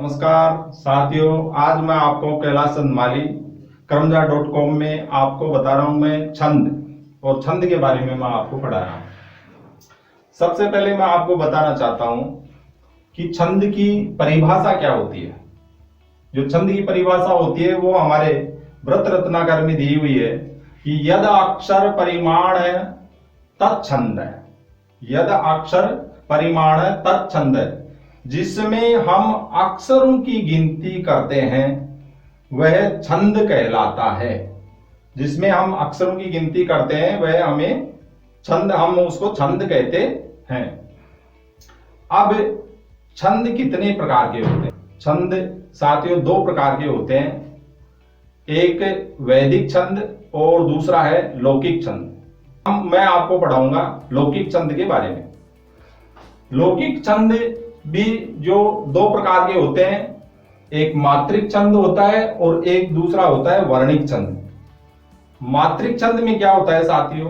नमस्कार साथियों, आज मैं आपको कैलाश चंद्रमाली करमजा.com में आपको बता रहा हूं मैं छंद और छंद के बारे में मैं आपको पढ़ा रहा हूं। सबसे पहले मैं आपको बताना चाहता हूं कि छंद की परिभाषा क्या होती है। जो छंद की परिभाषा होती है वो हमारे व्रत रत्नाकर में दी हुई है कि यद अक्षर परिमाण तत्छंद है। यद अक्षर परिमाण तत्छंद है, जिसमें हम अक्षरों की गिनती करते हैं वह छंद कहलाता है। जिसमें हम अक्षरों की गिनती करते हैं वह हम उसको छंद कहते हैं। अब छंद कितने प्रकार के होते हैं? छंद साथियों दो प्रकार के होते हैं, एक वैदिक छंद और दूसरा है लौकिक छंद। मैं आपको पढ़ाऊंगा लौकिक छंद के बारे में। लौकिक छंद भी जो दो प्रकार के होते हैं, एक मात्रिक छंद होता है और एक दूसरा होता है वर्णिक छंद। मात्रिक छंद में क्या होता है साथियों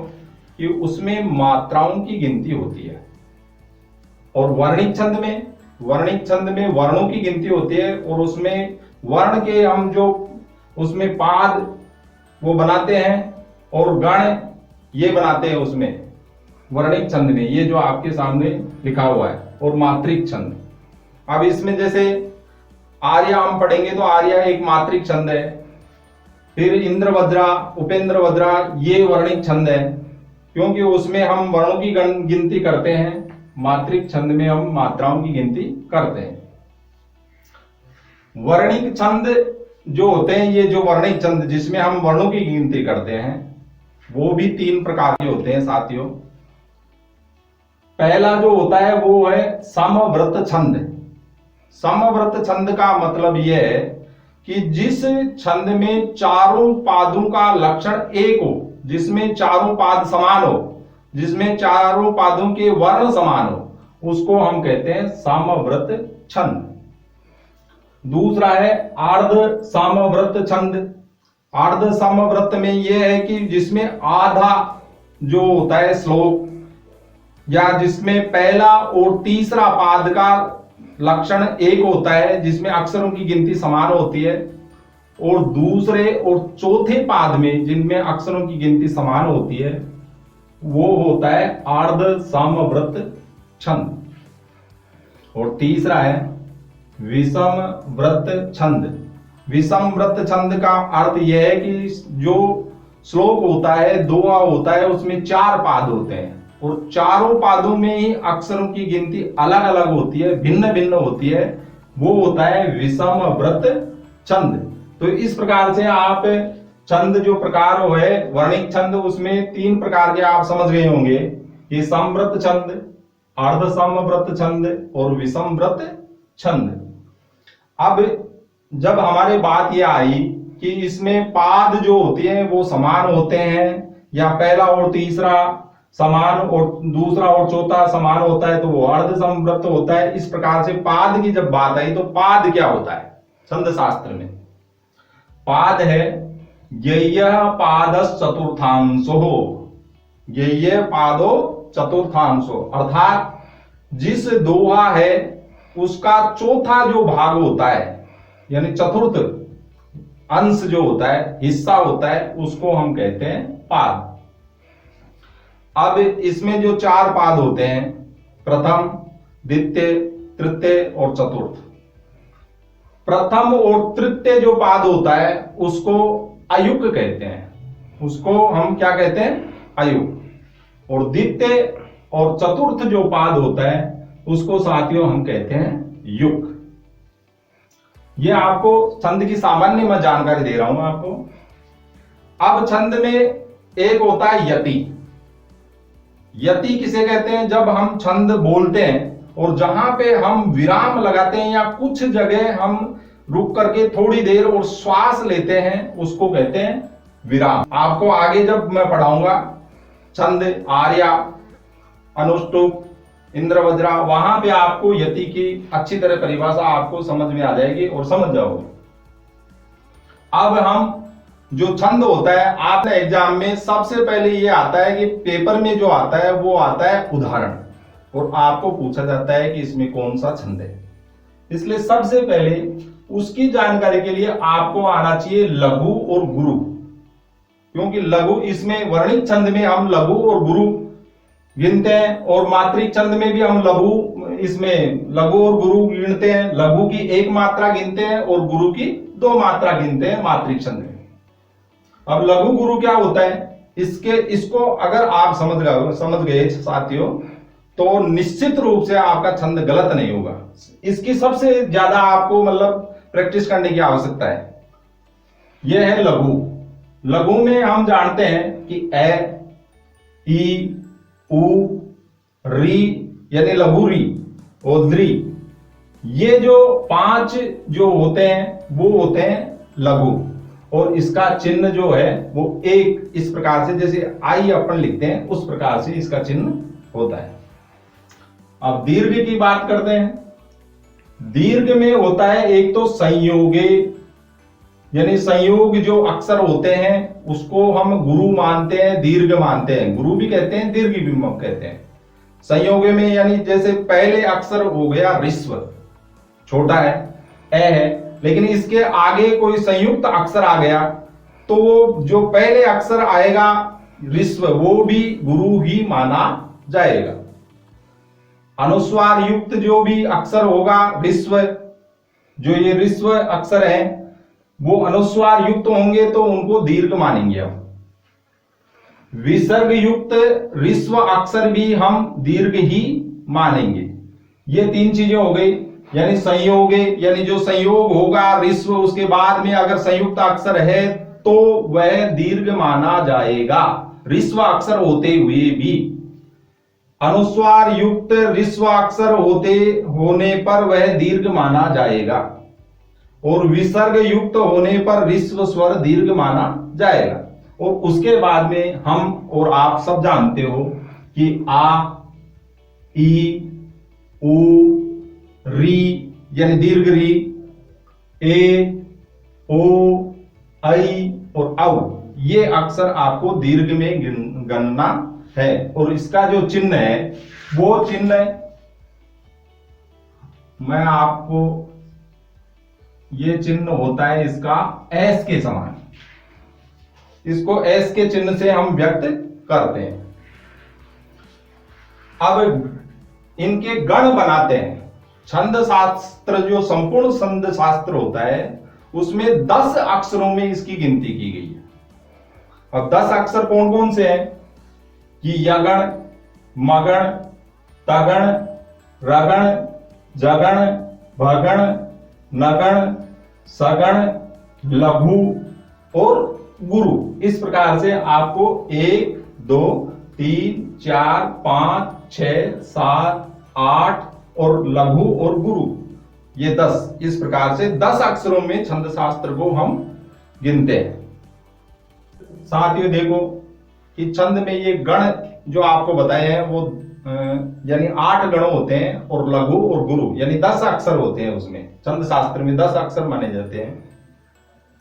कि उसमें मात्राओं की गिनती होती है, और वर्णिक छंद में वर्णों की गिनती होती है, और उसमें वर्ण के हम जो उसमें पाद वो बनाते हैं और गण ये बनाते हैं उसमें वर्णिक छंद में, ये जो आपके सामने लिखा हुआ है। और मात्रिक छंद, अब इसमें जैसे आर्या हम पढ़ेंगे तो आर्या एक मात्रिक छंद है, फिर इंद्रवज्रा, उपेंद्रवज्रा ये वर्णिक छंद है, क्योंकि उसमें हम वर्णों की गिनती करते हैं। मात्रिक छंद में हम मात्राओं की गिनती करते हैं। वर्णिक छंद जो होते हैं, ये जो वर्णिक छंद जिसमें हम वर्णों की गिनती करते हैं, वो भी तीन प्रकार के होते हैं साथियों। पहला जो होता है वो है समव्रत छंद। समव्रत छंद का मतलब यह है कि जिस छंद में चारों पादों का लक्षण एक हो, जिसमें चारों पाद समान हो, जिसमें चारों पादों के वर्ण समान हो, उसको हम कहते हैं समव्रत छंद। दूसरा है आर्ध समव्रत छंद। आर्ध समव्रत में यह है कि जिसमें आधा जो होता है श्लोक, या जिसमें पहला और तीसरा पाद का लक्षण एक होता है, जिसमें अक्षरों की गिनती समान होती है, और दूसरे और चौथे पाद में जिनमें अक्षरों की गिनती समान होती है, वो होता है अर्ध समव्रत छंद। और तीसरा है विषम व्रत छंद। विषम व्रत छंद का अर्थ यह है कि जो श्लोक होता है, दोहा होता है, उसमें चार पाद होते हैं, और चारों पादों में ही अक्षरों की गिनती अलग अलग होती है, भिन्न भिन्न होती है, वो होता है विषम व्रत छंद। तो इस प्रकार से आप छंद जो प्रकार है वर्णिक छंद, उसमें तीन प्रकार के आप समझ गए होंगे कि समव्रत छंद, अर्ध समव्रत छंद और विषम व्रत छंद। अब जब हमारे बात यह आई कि इसमें पाद जो होते हैं वो समान होते हैं, या पहला और तीसरा समान और दूसरा और चौथा समान होता है, तो वो अर्ध समव्रत होता है। इस प्रकार से पाद की जब बात आई तो पाद क्या होता है छंद शास्त्र में? पाद है यय्यः पादस् चतुर्थांशो। यय्य पादो चतुर्थांशो, अर्थात जिस दोहा है उसका चौथा जो भाग होता है, यानी चतुर्थ अंश जो होता है, हिस्सा होता है, उसको हम कहते हैं पाद। अब इसमें जो चार पाद होते हैं, प्रथम, द्वितीय, तृतीय और चतुर्थ। प्रथम और तृतीय जो पाद होता है उसको अयुक कहते हैं, उसको हम क्या कहते हैं? अयुक। और द्वितीय और चतुर्थ जो पाद होता है उसको साथियों हम कहते हैं युक। ये आपको छंद की सामान्य मैं जानकारी दे रहा हूं आपको। अब छंद में एक होता है यति। यति किसे कहते हैं? जब हम छंद बोलते हैं और जहां पे हम विराम लगाते हैं, या कुछ जगह हम रुक करके थोड़ी देर और श्वास लेते हैं, उसको कहते हैं विराम। आपको आगे जब मैं पढ़ाऊंगा छंद आर्या, अनुष्टुप, इंद्रवज्रा, वहां पे आपको यति की अच्छी तरह परिभाषा आपको समझ में आ जाएगी और समझ जाओगे। अब हम जो छंद होता है, आपने एग्जाम में सबसे पहले ये आता है कि पेपर में जो आता है वो आता है उदाहरण, और आपको पूछा जाता है कि इसमें कौन सा छंद है। इसलिए सबसे पहले उसकी जानकारी के लिए आपको आना चाहिए लघु और गुरु, क्योंकि लघु इसमें वर्णित छंद में हम लघु और गुरु गिनते हैं, और मात्रिक छंद में भी हम लघु, इसमें लघु और गुरु गिनते हैं। लघु की 1 मात्रा गिनते हैं और गुरु की 2 मात्रा गिनते हैं मात्रिक छंद में। अब लघु गुरु क्या होता है, इसको अगर आप समझ गए साथियों, तो निश्चित रूप से आपका छंद गलत नहीं होगा। इसकी सबसे ज्यादा आपको मतलब प्रैक्टिस करने की आवश्यकता है। यह है लघु। लघु में हम जानते हैं कि ए, ई, उ, री यानी लघु री और द्री, ये जो 5 जो होते हैं वो होते हैं लघु, और इसका चिन्ह जो है वो एक इस प्रकार से, जैसे आई अपन लिखते हैं उस प्रकार से इसका चिन्ह होता है। अब दीर्घ की बात करते हैं। दीर्घ में होता है एक तो संयोगे, यानी संयोग जो अक्षर होते हैं उसको हम गुरु मानते हैं, दीर्घ मानते हैं, गुरु भी कहते हैं, दीर्घ भी कहते हैं। संयोगे में यानी जैसे पहले अक्षर हो गया ऋस्व, छोटा है, ए है, लेकिन इसके आगे कोई संयुक्त अक्षर आ गया तो वो जो पहले अक्षर आएगा ऋस्व वो भी गुरु ही माना जाएगा। अनुस्वार युक्त जो भी अक्षर होगा ऋस्व, जो ये ऋस्व अक्षर है वो अनुस्वार युक्त होंगे तो उनको दीर्घ मानेंगे हम। विसर्ग युक्त ऋस्व अक्षर भी हम दीर्घ ही मानेंगे। ये 3 चीजें हो गई। यानी संयोगे यानी जो संयोग होगा ऋस्व, उसके बाद में अगर संयुक्त अक्षर है तो वह दीर्घ माना जाएगा ऋस्व अक्षर होते हुए भी। अनुस्वार युक्त ऋस्व अक्षर होने पर वह दीर्घ माना जाएगा, और विसर्ग युक्त होने पर ऋस्व स्वर दीर्घ माना जाएगा। और उसके बाद में हम और आप सब जानते हो कि आ, ई, उ, री यानी दीर्घ री, ए, ओ, ऐ और औ, ये अक्षर आपको दीर्घ में गणना है। और इसका जो चिन्ह है वो चिन्ह मैं आपको, ये चिन्ह होता है इसका एस के समान। इसको एस के चिन्ह से हम व्यक्त करते हैं। अब इनके गण बनाते हैं। छंद शास्त्र जो संपूर्ण छंद शास्त्र होता है उसमें 10 अक्षरों में इसकी गिनती की गई है। अब 10 अक्षर कौन कौन से हैं कि यगण, मगण, तगण, रगण, जगण, भगण, नगण, सगण, लघु और गुरु। इस प्रकार से आपको 1, 2, 3, 4, 5, 6, 7, 8 और लघु और गुरु, ये 10, इस प्रकार से 10 अक्षरों में छंद शास्त्र को हम गिनते हैं। साथियों देखो कि छंद में ये गण जो आपको बताए हैं वो यानी 8 गण होते हैं, और लघु और गुरु यानी 10 अक्षर होते हैं। उसमें छंद शास्त्र में 10 अक्षर माने जाते हैं।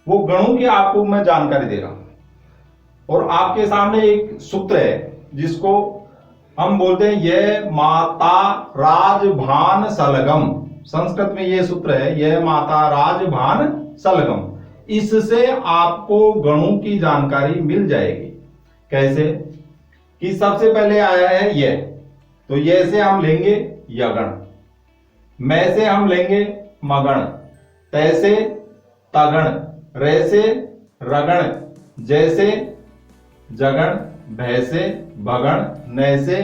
वो गणों की आपको मैं जानकारी दे रहा हूं। और आपके सामने एक सूत्र है जिसको हम बोलते हैं यह माता राजभान सलगम। संस्कृत में यह सूत्र है, यह माता राजभान सलगम। इससे आपको गणों की जानकारी मिल जाएगी। कैसे कि सबसे पहले आया है यह, तो यह से हम लेंगे यगण, मैं से हम लेंगे मगण, तै से तगण, रे से रगण, जैसे जगण, भय से भगण, नय से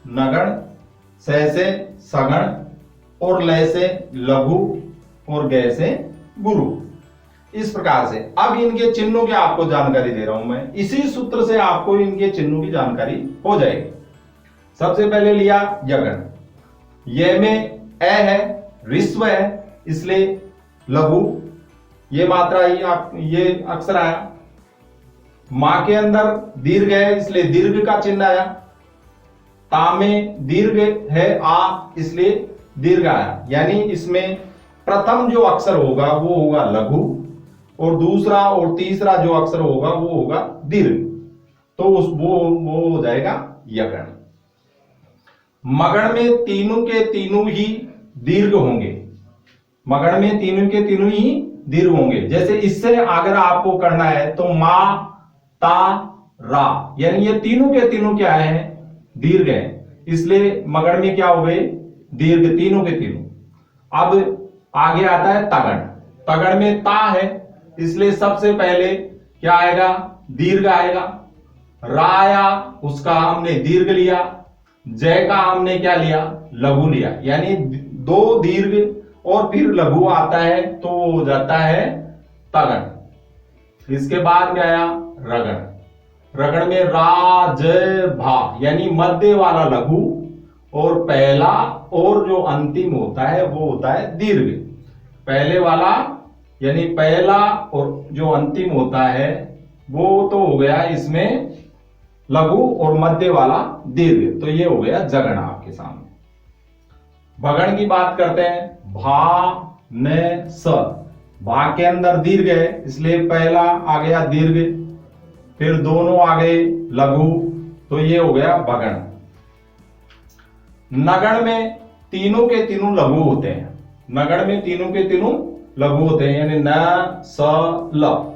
नगण, सह से सगण और लय से लघु और गय से गुरु। इस प्रकार से अब इनके चिन्हों की आपको जानकारी दे रहा हूं मैं। इसी सूत्र से आपको इनके चिन्हों की जानकारी हो जाएगी। सबसे पहले लिया यगण, ये में ए है, ऋस्व है, इसलिए लघु, ये मात्रा ये अक्षर आया। मां के अंदर दीर्घ है इसलिए दीर्घ का चिन्ह आया। ता में दीर्घ है आ, इसलिए दीर्घ आया। यानी इसमें प्रथम जो अक्षर होगा वो होगा लघु, और दूसरा और तीसरा जो अक्षर होगा वो होगा दीर्घ, तो वो हो जाएगा यगण। मगण में तीनों के तीनों ही दीर्घ होंगे, मगध में तीनों के तीनों ही दीर्घ होंगे। जैसे इससे अगर आपको करना है तो मा, ता, रा, यानी ये तीनों के तीनों क्या है, दीर्घ है, इसलिए मगध में क्या हो गए, दीर्घ, तीनों के तीनों। अब आगे आता है तगड़। तगड़ में ता है, इसलिए सबसे पहले क्या आएगा, दीर्घ आएगा। रा आया, उसका हमने दीर्घ लिया। जय का हमने क्या लिया, लघु लिया, यानी दो दीर्घ और फिर लघु आता है तो हो जाता है तगड़। इसके बाद क्या आया, रगड़। रगड़ में रा, जय, भा, यानी मध्य वाला लघु और पहला और जो अंतिम होता है वो होता है दीर्घ। पहले वाला यानी पहला और जो अंतिम होता है वो तो हो गया इसमें लघु और मध्य वाला दीर्घ, तो ये हो गया जगण आपके सामने। भगण की बात करते हैं, भा, न, स। भा के अंदर दीर्घ है, इसलिए पहला आ गया दीर्घ, फिर दोनों आ गए लघु, तो ये हो गया भगण। नगण में तीनों के तीनों लघु होते हैं। नगण में तीनों के तीनों लघु होते हैं, यानी न, स, ल,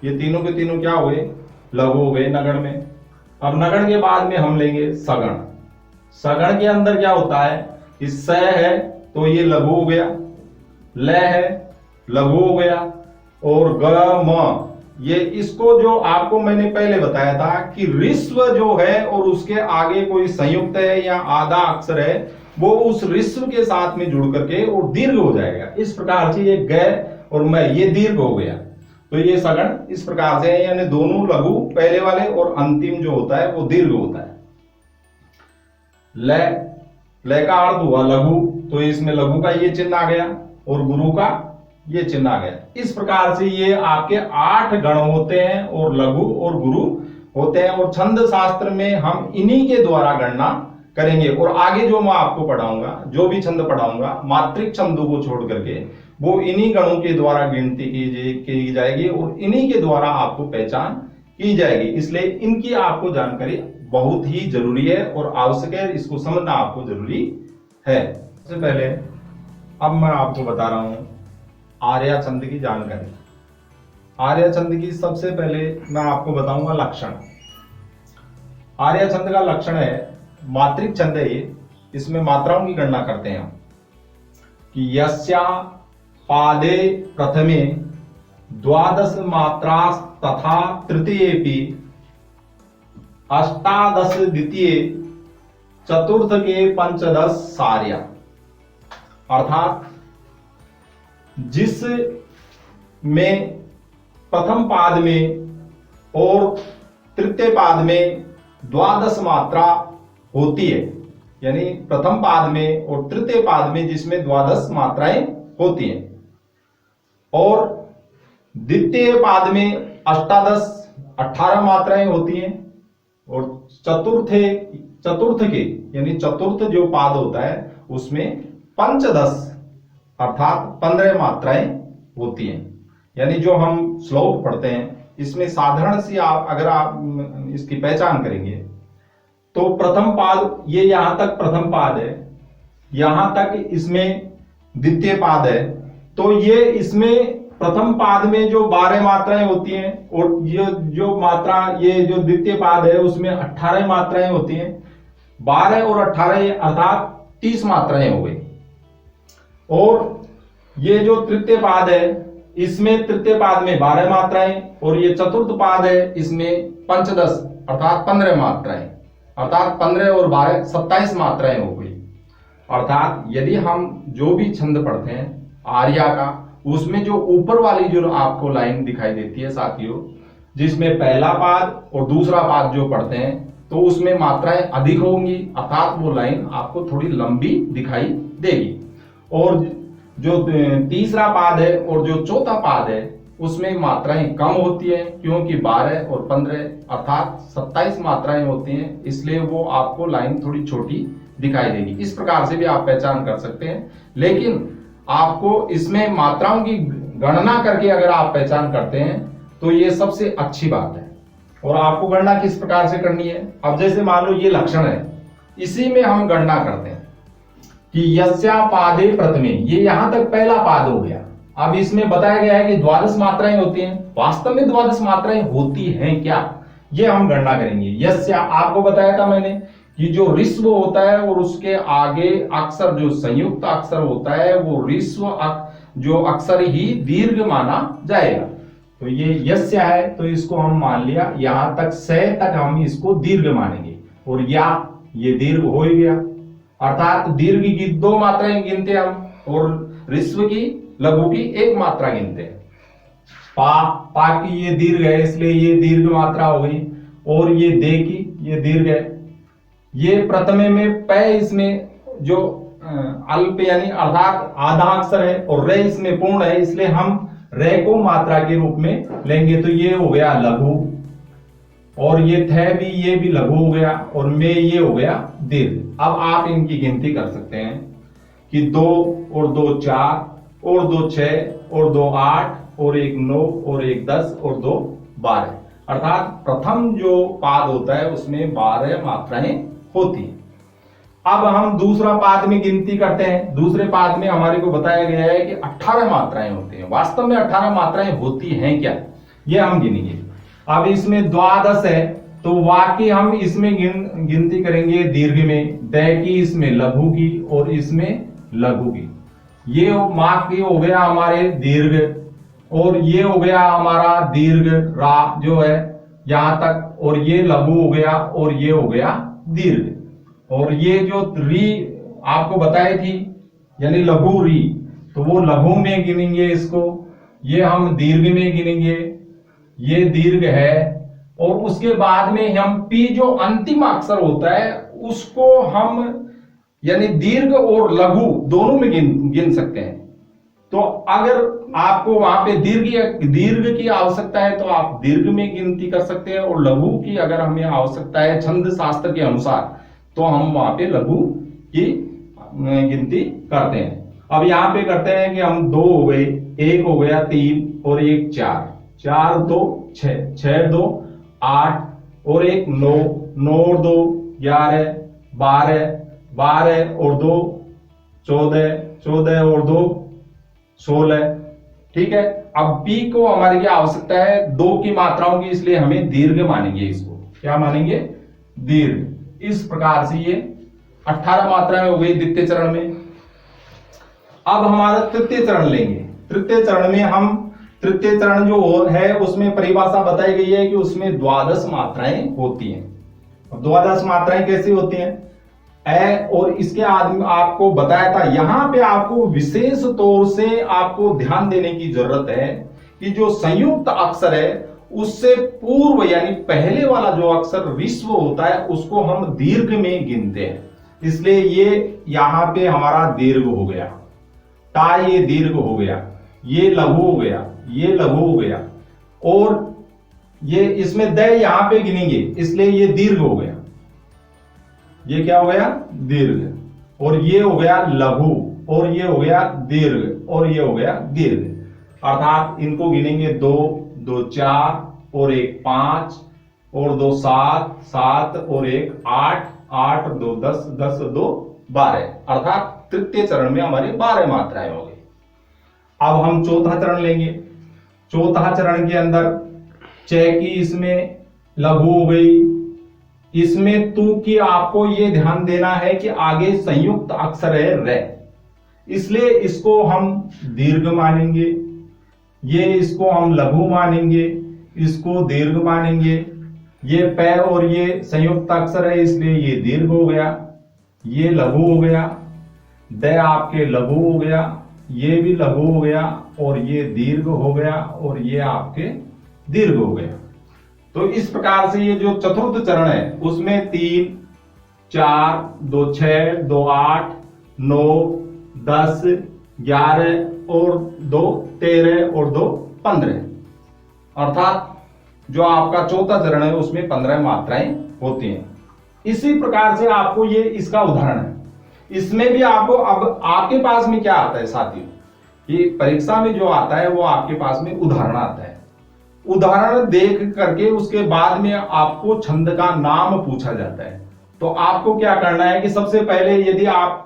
ये तीनों के तीनों क्या हो गए, लघु हो गए नगण में। अब नगण के बाद में हम लेंगे सगण। सगण के अंदर क्या होता है, इस स है तो ये लघु हो गया, ल है लघु हो गया, और ग, म, ये इसको जो आपको मैंने पहले बताया था कि ऋस्व जो है और उसके आगे कोई संयुक्त है या आधा अक्षर है, वो उस ऋस्व के साथ में जुड़ करके और दीर्घ हो जाएगा। इस प्रकार से ये ग और मैं, ये दीर्घ हो गया, तो ये सगण इस प्रकार से है, यानी दोनों लघु पहले वाले और अंतिम जो होता है वो दीर्घ होता है। ल का अर्थ हुआ लघु, तो इसमें लघु का ये चिन्ह आ गया और गुरु का ये चिन्ह आ गया। इस प्रकार से ये आपके 8 गण होते हैं और लघु और गुरु होते हैं, और छंद शास्त्र में हम इन्हीं के द्वारा गणना करेंगे। और आगे जो मैं आपको पढ़ाऊंगा, जो भी छंद पढ़ाऊंगा मात्रिक छंदों को छोड़ करके, वो इन्हीं गणों के द्वारा गिनती की जाएगी और इन्हीं के द्वारा आपको पहचान की जाएगी। इसलिए इनकी आपको जानकारी बहुत ही जरूरी है और आवश्यक है, इसको समझना आपको जरूरी है। सबसे पहले अब मैं आपको बता रहा हूं आर्या छंद की जानकारी। आर्या छंद की सबसे पहले मैं आपको बताऊंगा लक्षण। आर्या छंद का लक्षण है, मात्रिक छंद है ये, इसमें मात्राओं की गणना करते हैं हम कि यस्या पादे प्रथमे द्वादश मात्रा तथा तृतीयेपि अष्टादश द्वितीय चतुर्थ के पंचदश सार्या। अर्थात जिस में प्रथम पाद में और तृतीय पाद में द्वादश मात्रा होती है, यानी प्रथम पाद में और तृतीय पाद में जिसमें द्वादश मात्राएं होती हैं, और द्वितीय पाद में अष्टादश 18 मात्राएं होती हैं, और चतुर्थ के यानी चतुर्थ जो पाद होता है उसमें पंचदश अर्थात 15 मात्राएं होती हैं। यानी जो हम श्लोक पढ़ते हैं इसमें साधारण सी अगर आप इसकी पहचान करेंगे तो प्रथम पाद, ये यहां तक प्रथम पाद है, यहां तक इसमें द्वितीय पाद है, तो ये इसमें प्रथम पाद में जो 12 मात्राएं होती हैं और ये जो मात्रा, ये जो द्वितीय पाद है उसमें 18 मात्राएं होती हैं। 12 और 18 अर्थात 30 मात्राएं हो गई। और ये जो तृतीय पाद है इसमें तृतीय पाद में 12 मात्राएं, और ये चतुर्थ पाद है इसमें पंचदश अर्थात 15 मात्राएं, अर्थात 15 और 12 27 मात्राएं हो गई। अर्थात यदि हम जो भी छंद पढ़ते हैं आर्या का, उसमें जो ऊपर वाली जो आपको लाइन दिखाई देती है साथियों, जिसमें पहला पाद और दूसरा पाद जो पढ़ते हैं तो उसमें मात्राएं अधिक होंगी, अर्थात वो लाइन आपको थोड़ी लंबी दिखाई देगी। और जो तीसरा पाद है और जो चौथा पाद है उसमें मात्राएं कम होती है, क्योंकि 12 और 15 अर्थात 27 मात्राएं होती हैं, इसलिए वो आपको लाइन थोड़ी छोटी दिखाई देगी। इस प्रकार से भी आप पहचान कर सकते हैं, लेकिन आपको इसमें मात्राओं की गणना करके अगर आप पहचान करते हैं तो ये सबसे अच्छी बात है। और आपको गणना किस प्रकार से करनी है, अब जैसे मान लो ये लक्षण है, इसी में हम गणना करते हैं। कि यस्या पादे प्रथमे, ये यहां तक पहला पाद हो गया। अब इसमें बताया गया है कि द्वादश मात्राएं होती हैं। वास्तव में द्वादश मात्राएं होती हैं क्या, ये हम गणना करेंगे। यस्या, आपको बताया था मैंने कि जो ऋस्व होता है और उसके आगे अक्षर जो संयुक्त अक्षर होता है वो ऋस्व जो अक्षर ही दीर्घ माना जाएगा। तो ये यस्य है तो इसको हम मान लिया, यहां तक से तक हम इसको दीर्घ मानेंगे, और या ये दीर्घ हो ही गया, अर्थात दीर्घ की 2 मात्राएं गिनते हम और ऋस्व की लघु की 1 मात्रा गिनते हैं। पा की ये दीर्घ है इसलिए ये दीर्घ मात्रा हो गई, और ये दे की ये दीर्घ है। ये प्रथमे में पै इसमें जो अल्प यानी अर्थात आधा अक्षर है, और रे इसमें पूर्ण है, इसलिए हम रे को मात्रा के रूप में लेंगे। तो ये हो गया लघु, और ये थे भी, ये भी लघु हो गया, और में ये हो गया दीर्घ। अब आप इनकी गिनती कर सकते हैं कि 2 और 2 4 और 2 6 और 2 8 और 1 9 और 1 10 और 2 12, अर्थात प्रथम जो पाद होता है उसमें 12 मात्राएं होती है। अब हम दूसरा पाद में गिनती करते हैं। दूसरे पाद में हमारे को बताया गया है कि 18 मात्राएं होती हैं। वास्तव में 18 मात्राएं होती हैं क्या, ये हम गिनेंगे। अब इसमें द्वादश है तो वा की हम इसमें गिनती करेंगे दीर्घ में, दै की इसमें लघु की, और इसमें लघु की। ये माँ की हो गया हमारे दीर्घ, और ये हो गया हमारा दीर्घ रा जो है यहां तक, और ये लघु हो गया, और ये हो गया दीर्घ। और ये जो री आपको बताई थी यानी लघु री, तो वो लघु में गिनेंगे इसको, ये हम दीर्घ में गिनेंगे, ये दीर्घ है। और उसके बाद में हम पी जो अंतिम अक्षर होता है उसको हम यानी दीर्घ और लघु दोनों में गिन सकते हैं। तो अगर आपको वहां पे दीर्घ की आवश्यकता है तो आप दीर्घ में गिनती कर सकते हैं, और लघु की अगर हमें आवश्यकता है छंद शास्त्र के अनुसार तो हम वहां पे लघु की गिनती करते हैं। अब यहाँ पे करते हैं कि हम 2 हो गए, 1 हो गया 3 और 1 4, 4 2 6, 6 2 8 और 1 9, 9 और 2 11, 12, 12 और 2 14, 14 और 2 16। ठीक है, अब पी को हमारी क्या आवश्यकता है 2 की मात्राओं की, इसलिए हमें दीर्घ मानेंगे। इसको क्या मानेंगे, दीर्घ। इस प्रकार से ये 18 मात्राएं हो गई द्वितीय चरण में। अब हमारा तृतीय चरण लेंगे। तृतीय चरण में हम तृतीय चरण जो है उसमें परिभाषा बताई गई है कि उसमें द्वादश मात्राएं होती हैं। द्वादश मात्राएं कैसी होती हैं, ए, और इसके आदमी आपको बताया था, यहां पे आपको विशेष तौर से आपको ध्यान देने की जरूरत है कि जो संयुक्त अक्षर है उससे पूर्व यानी पहले वाला जो अक्षर विश्व होता है उसको हम दीर्घ में गिनते हैं, इसलिए ये यहां पे हमारा दीर्घ हो गया। टा ये दीर्घ हो गया, ये लघु हो गया, ये लघु हो गया, और ये इसमें द यहां पे गिनेंगे इसलिए ये दीर्घ हो गया। ये क्या हो गया, दीर्घ, और ये हो गया लघु, और ये हो गया दीर्घ, और ये हो गया दीर्घ। अर्थात इनको गिनेंगे 2 2 4 और 1 5 और 2 7 7 और 1 8 8 2 10 10 2 12, अर्थात तृतीय चरण में हमारी 12 मात्राएं हो गई। अब हम चौथा चरण लेंगे। चौथा चरण के अंदर च की इसमें लघु हो गई, इसमें तू की आपको ये ध्यान देना है कि आगे संयुक्त अक्षर है रे, इसलिए इसको हम दीर्घ मानेंगे, ये इसको हम लघु मानेंगे, इसको दीर्घ मानेंगे। ये पै और ये संयुक्त अक्षर है इसलिए ये दीर्घ हो गया, ये लघु हो गया, द आपके लघु हो गया, ये भी लघु हो गया, और ये दीर्घ हो गया, और ये आपके दीर्घ हो गया। तो इस प्रकार से ये जो चतुर्थ चरण है उसमें 3 4 2 6 2 8 9 10 11 और 2 13 और 2 15, अर्थात जो आपका चौथा चरण है उसमें 15 मात्राएं होती हैं। इसी प्रकार से आपको ये इसका उदाहरण है, इसमें भी आपको अब आपके पास में क्या आता है साथियों, ये परीक्षा में जो आता है वो आपके पास में उदाहरण आता है। उदाहरण देख करके उसके बाद में आपको छंद का नाम पूछा जाता है। तो आपको क्या करना है कि सबसे पहले यदि आप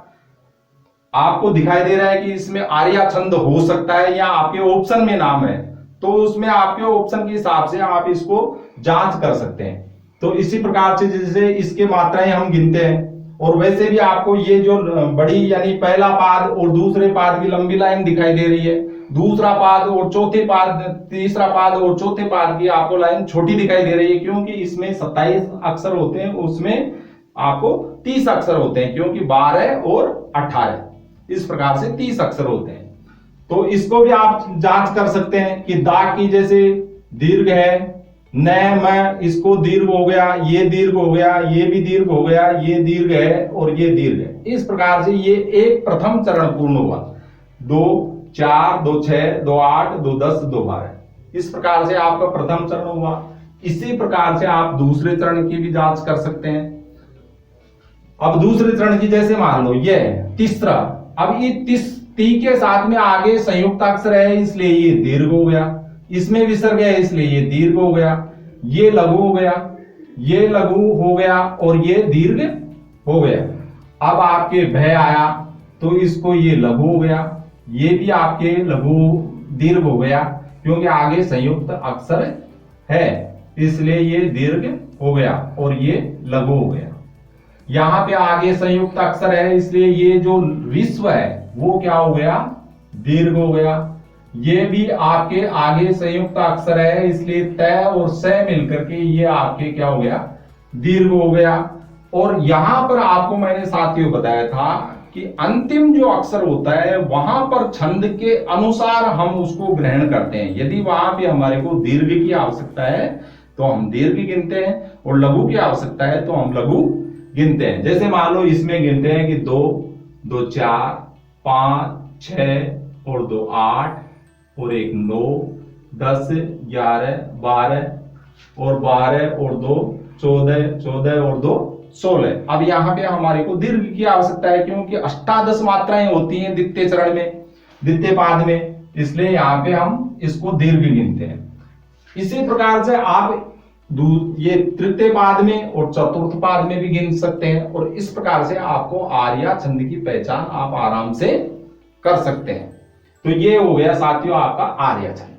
आपको दिखाई दे रहा है कि इसमें आर्या छंद हो सकता है या आपके ऑप्शन में नाम है, तो उसमें आपके ऑप्शन के हिसाब से आप इसको जांच कर सकते हैं। तो इसी प्रकार से जैसे इसके मात्राएं हम गिनते हैं, और वैसे भी आपको ये जो बड़ी यानी पहला पाद और दूसरे पाद की लंबी लाइन दिखाई दे रही है, दूसरा पाद और चौथे पाद, तीसरा पाद और चौथे पाद की आपको लाइन छोटी दिखाई दे रही है, क्योंकि इसमें 27 अक्षर होते हैं, उसमें आपको 30 अक्षर होते हैं, क्योंकि 12 और 18 इस प्रकार से 30 अक्षर होते हैं। तो इसको भी आप जांच कर सकते हैं कि दा की जैसे दीर्घ है, न मैं इसको दीर्घ हो गया, ये दीर्घ हो गया, ये भी दीर्घ हो गया, ये दीर्घ है और ये दीर्घ है। इस प्रकार से ये एक प्रथम चरण पूर्ण हुआ। 2 4 2 6 2 8 2 10 2 12 इस प्रकार से आपका प्रथम चरण हुआ। इसी प्रकार से आप दूसरे चरण की भी जांच कर सकते हैं। अब दूसरे चरण की जैसे मान लो ये तीसरा, अब ये ती के साथ में आगे संयुक्त अक्षर है, इसलिए ये दीर्घ हो गया, इसमें विसर्ग है इसलिए ये दीर्घ हो गया, ये लघु हो गया, ये लघु हो गया और ये दीर्घ हो गया। अब आपके भय आया तो इसको ये लघु हो गया, ये भी आपके लघु दीर्घ हो गया, क्योंकि आगे संयुक्त अक्षर है इसलिए ये दीर्घ हो गया और ये लघु हो गया। यहां पे आगे संयुक्त अक्षर है इसलिए ये जो विश्व है वो क्या हो गया, दीर्घ हो गया। ये भी आपके आगे संयुक्त अक्षर है इसलिए तय और स मिलकर के ये आपके क्या हो गया, दीर्घ हो गया। और यहां पर आपको मैंने साथियों बताया था कि अंतिम जो अक्षर होता है वहां पर छंद के अनुसार हम उसको ग्रहण करते हैं। यदि वहां पे हमारे को दीर्घ की आवश्यकता है तो हम दीर्घ गिनते हैं, और लघु की आवश्यकता है तो हम लघु गिनते हैं। जैसे मान लो इसमें गिनते हैं कि 2 2 4 5 6 और 2 8 और 1 9 10 11 12 और 12 और 2 14 14 और 2 16। अब यहाँ पे हमारे को दीर्घ की आवश्यकता है, क्योंकि अष्टादश मात्राएं होती हैं द्वितीय चरण में, द्वितीय पाद में, इसलिए यहाँ पे हम इसको दीर्घ गिनते हैं। इसी प्रकार से आप ये तृतीय पाद में और चतुर्थ पाद में भी गिन सकते हैं, और इस प्रकार से आपको आर्या छंद की पहचान आप आराम से कर सकते हैं। तो ये हो गया साथियों आपका आर्या छंद।